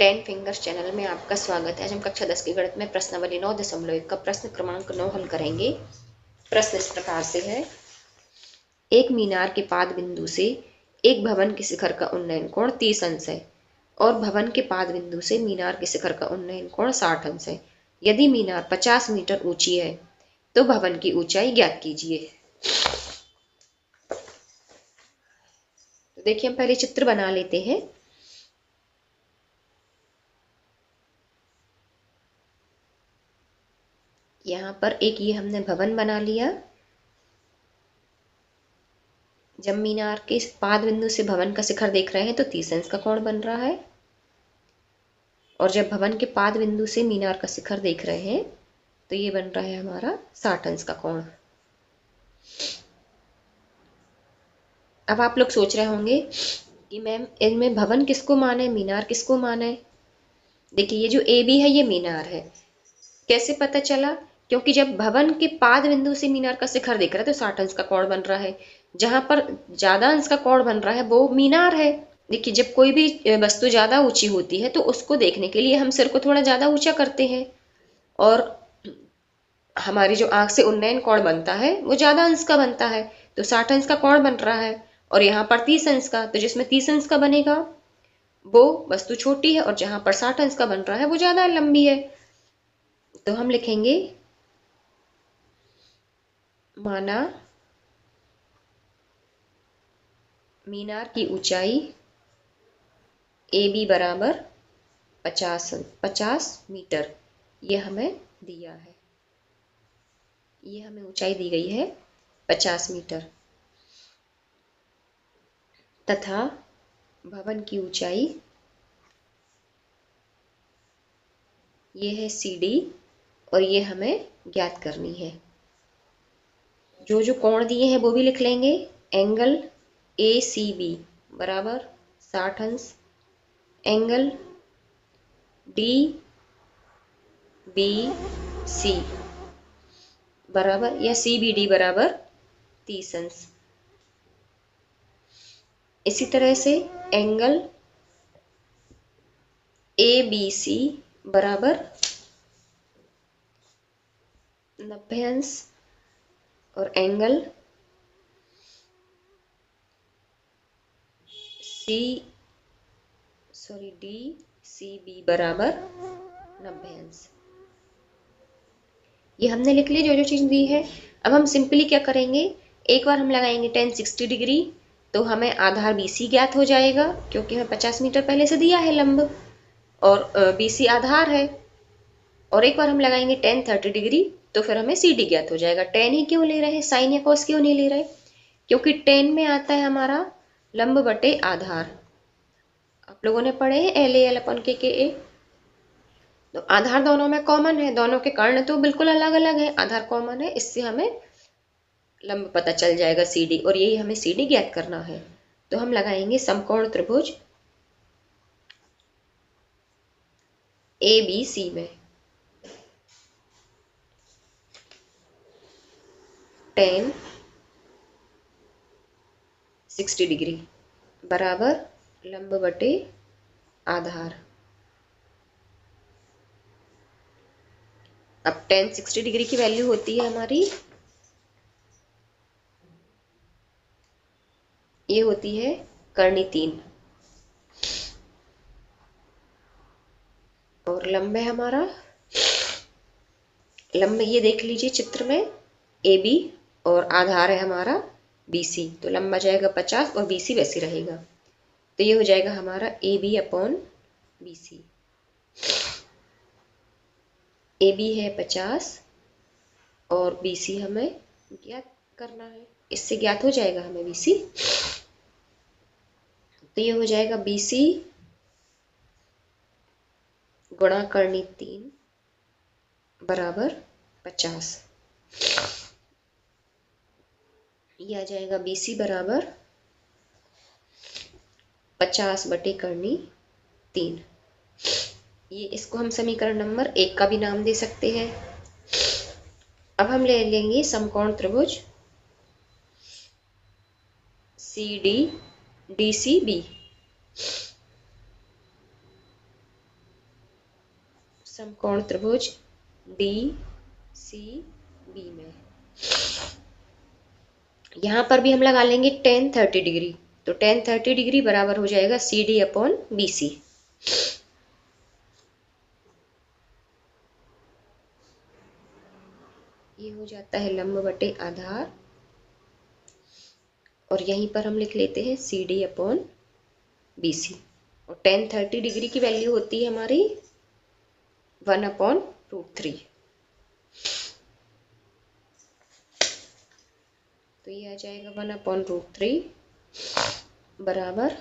10 fingers channel में आपका स्वागत है। आज हम कक्षा 10 की गणित में प्रश्नावली 9.1 का प्रश्न क्रमांक 9 हल करेंगे। प्रश्न इस प्रकार से है, एक मीनार के पाद बिंदु से एक भवन के शिखर का उन्नयन कोण 30 अंश है और भवन के पाद बिंदु से मीनार के शिखर का उन्नयन कोण 60 अंश है। यदि मीनार 50 मीटर ऊंची है तो भवन की ऊंचाई ज्ञात कीजिए। तो देखिए, हम पहले चित्र बना लेते हैं। यहाँ पर एक ये हमने भवन बना लिया। जब मीनार के पाद बिंदु से भवन का शिखर देख रहे हैं तो 30 अंश का कोण बन रहा है, और जब भवन के पाद बिंदु से मीनार का शिखर देख रहे हैं तो ये बन रहा है हमारा 60 अंश का कोण। अब आप लोग सोच रहे होंगे कि मैम इनमें भवन किसको माने, मीनार किसको माने। देखिए, ये जो ए बी है ये मीनार है। कैसे पता चला? क्योंकि जब भवन के पाद बिंदु से मीनार का शिखर दिख रहा है तो 60 अंश का कोण बन रहा है। जहां पर ज्यादा अंश का कोण बन रहा है वो मीनार है। देखिए, जब कोई भी वस्तु ज्यादा ऊंची होती है तो उसको देखने के लिए हम सिर को थोड़ा ज्यादा ऊंचा करते हैं, और हमारी जो आंख से उन्नयन कोण बनता है वो ज्यादा अंश का बनता है। तो 60 अंश का कोण बन रहा है, और यहाँ पर 30 अंश का, तो जिसमें 30 अंश का बनेगा वो वस्तु छोटी है, और जहां पर 60 अंश का बन रहा है वो ज्यादा लंबी है। तो हम लिखेंगे, माना मीनार की ऊंचाई ए बी बराबर 50 मीटर, ये हमें दिया है। ये हमें ऊंचाई दी गई है 50 मीटर, तथा भवन की ऊंचाई ये है सी डी, और ये हमें ज्ञात करनी है। जो जो कोण दिए हैं वो भी लिख लेंगे। एंगल ए सी बी बराबर 60 अंश, एंगल डी बी सी बराबर, या सी बी डी बराबर 30 अंश। इसी तरह से एंगल ए बी सी बराबर 90 अंश, और एंगल डी सी बी बराबर 90 अंश। ये हमने लिख ली जो जो चीज दी है। अब हम सिंपली क्या करेंगे, एक बार हम लगाएंगे tan 60 डिग्री, तो हमें आधार BC ज्ञात हो जाएगा, क्योंकि हमें 50 मीटर पहले से दिया है लंब, और BC आधार है। और एक बार हम लगाएंगे tan 30 डिग्री, तो फिर हमें CD ज्ञात हो जाएगा। tan ही क्यों ले रहे हैं, साइन या कॉस क्यों नहीं ले रहे? क्योंकि tan में आता है हमारा लंब बटे आधार। आप लोगों ने पढ़े हैं LA अपन के A। तो आधार दोनों में कॉमन है, दोनों के कर्ण तो बिल्कुल अलग अलग है, आधार कॉमन है, इससे हमें लंब पता चल जाएगा CD, और यही हमें CD ज्ञात करना है। तो हम लगाएंगे समकोण त्रिभुज ABC में tan 60 डिग्री बराबर लंब बटे आधार। अब tan 60 डिग्री की वैल्यू होती है हमारी, ये होती है कर्णी 3, और लंब है हमारा, लंब ये देख लीजिए चित्र में AB, और आधार है हमारा BC। तो लंब आ जाएगा 50 और BC वैसे रहेगा, तो ये हो जाएगा हमारा AB अपॉन BC। AB है 50 और BC हमें ज्ञात करना है, इससे ज्ञात हो जाएगा हमें BC। तो ये हो जाएगा BC गुणा कर्णी 3 बराबर 50। ये आ जाएगा BC बराबर 50 बटे कर्णी 3। ये इसको हम समीकरण नंबर 1 का भी नाम दे सकते हैं। अब हम ले लेंगे समकोण त्रिभुज CD DCB। समकोण त्रिभुज डी सी बी में यहाँ पर भी हम लगा लेंगे tan 30 डिग्री। तो tan 30 डिग्री बराबर हो जाएगा C D upon B C. ये हो जाता है लंब बटे आधार, और यहीं पर हम लिख लेते हैं C D upon B C. और tan 30 डिग्री की वैल्यू होती है हमारी 1/√3। तो ये आ जाएगा 1/√3 बराबर,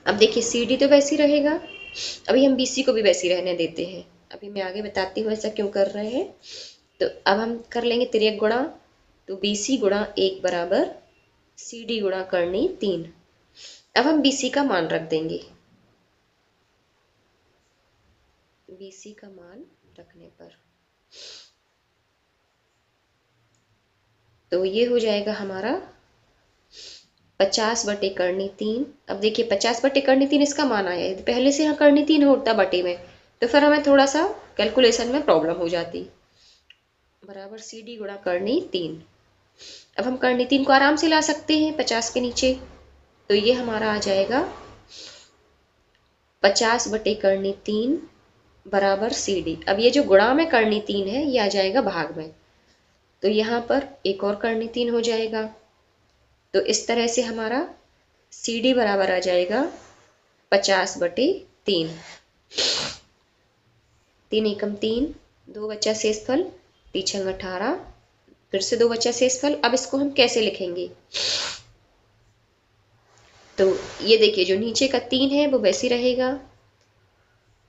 अब देखिए सी डी तो वैसे ही रहेगा, अभी हम बी सी को भी वैसे ही रहने देते हैं। अभी मैं आगे बताती हूँ ऐसा क्यों कर रहे हैं। तो अब हम कर लेंगे तिर्यक गुणा, तो बी सी गुणा 1 बराबर सी डी गुणा करनी 3। अब हम बी सी का मान रख देंगे, बी सी का मान रखने पर तो ये हो जाएगा हमारा 50/3। अब देखिए 50/3 इसका मान आया है, पहले से यहाँ करनी 3 होता बटे में, तो फिर हमें थोड़ा सा कैलकुलेशन में प्रॉब्लम हो जाती। बराबर सी डी गुणा करनी 3। अब हम करनी 3 को आराम से ला सकते हैं 50 के नीचे, तो ये हमारा आ जाएगा 50/3 बराबर सी डी। अब ये जो गुणा में करनी 3 है ये आ जाएगा भाग में, तो यहाँ पर एक और करनी 3 हो जाएगा। तो इस तरह से हमारा सी डी बराबर आ जाएगा 50/3। 3 एकम 3, 2 बचा शेषफल, 3 छंग 18, फिर से 2 बचा शेषफल। अब इसको हम कैसे लिखेंगे, तो ये देखिए जो नीचे का 3 है वो वैसे रहेगा,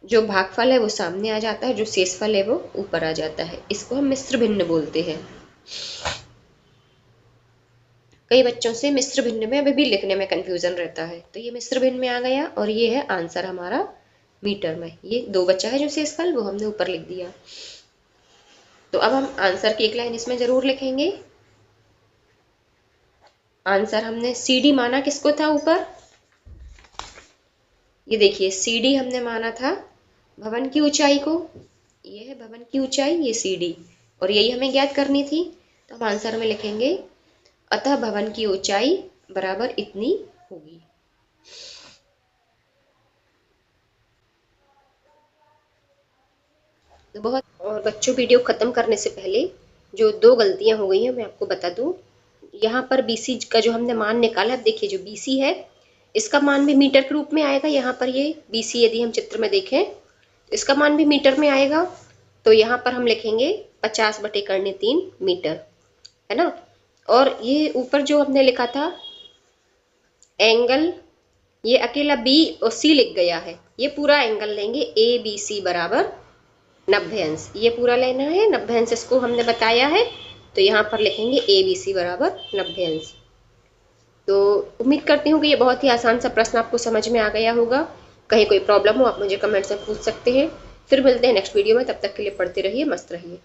जो भागफल है वो सामने आ जाता है, जो शेषफल है वो ऊपर आ जाता है। इसको हम मिश्र भिन्न बोलते हैं। कई बच्चों से मिश्र भिन्न में अभी भी लिखने में कंफ्यूजन रहता है, तो ये मिश्र भिन्न में आ गया, और ये है आंसर हमारा मीटर में। ये 2 बचा है जो शेषफल, वो हमने ऊपर लिख दिया। तो अब हम आंसर की एक लाइन इसमें जरूर लिखेंगे। आंसर हमने सी डी माना किसको था ऊपर, ये देखिए सी डी हमने माना था भवन की ऊंचाई को, ये है भवन की ऊंचाई, ये सी डी, और यही हमें ज्ञात करनी थी। तो हम आंसर में लिखेंगे अतः भवन की ऊंचाई बराबर इतनी होगी। तो बहुत, और बच्चों वीडियो खत्म करने से पहले जो 2 गलतियां हो गई हैं मैं आपको बता दूं। यहाँ पर बीसी का जो हमने मान निकाला, देखिए जो बीसी है इसका मान भी मीटर के रूप में आएगा। यहाँ पर ये बीसी यदि हम चित्र में देखें तो इसका मान भी मीटर में आएगा। तो यहाँ पर हम लिखेंगे 50/3 मीटर, है ना। और ये ऊपर जो हमने लिखा था एंगल, ये अकेला बी और सी लिख गया है, ये पूरा एंगल लेंगे ए बी सी बराबर 90 अंश, ये पूरा लेना है 90 अंश, इसको हमने बताया है। तो यहाँ पर लिखेंगे ए बी सी बराबर 90 अंश। तो उम्मीद करती हूँ कि ये बहुत ही आसान सा प्रश्न आपको समझ में आ गया होगा। कहीं कोई प्रॉब्लम हो आप मुझे कमेंट से पूछ सकते हैं। फिर मिलते हैं नेक्स्ट वीडियो में, तब तक के लिए पढ़ते रहिए, मस्त रहिए।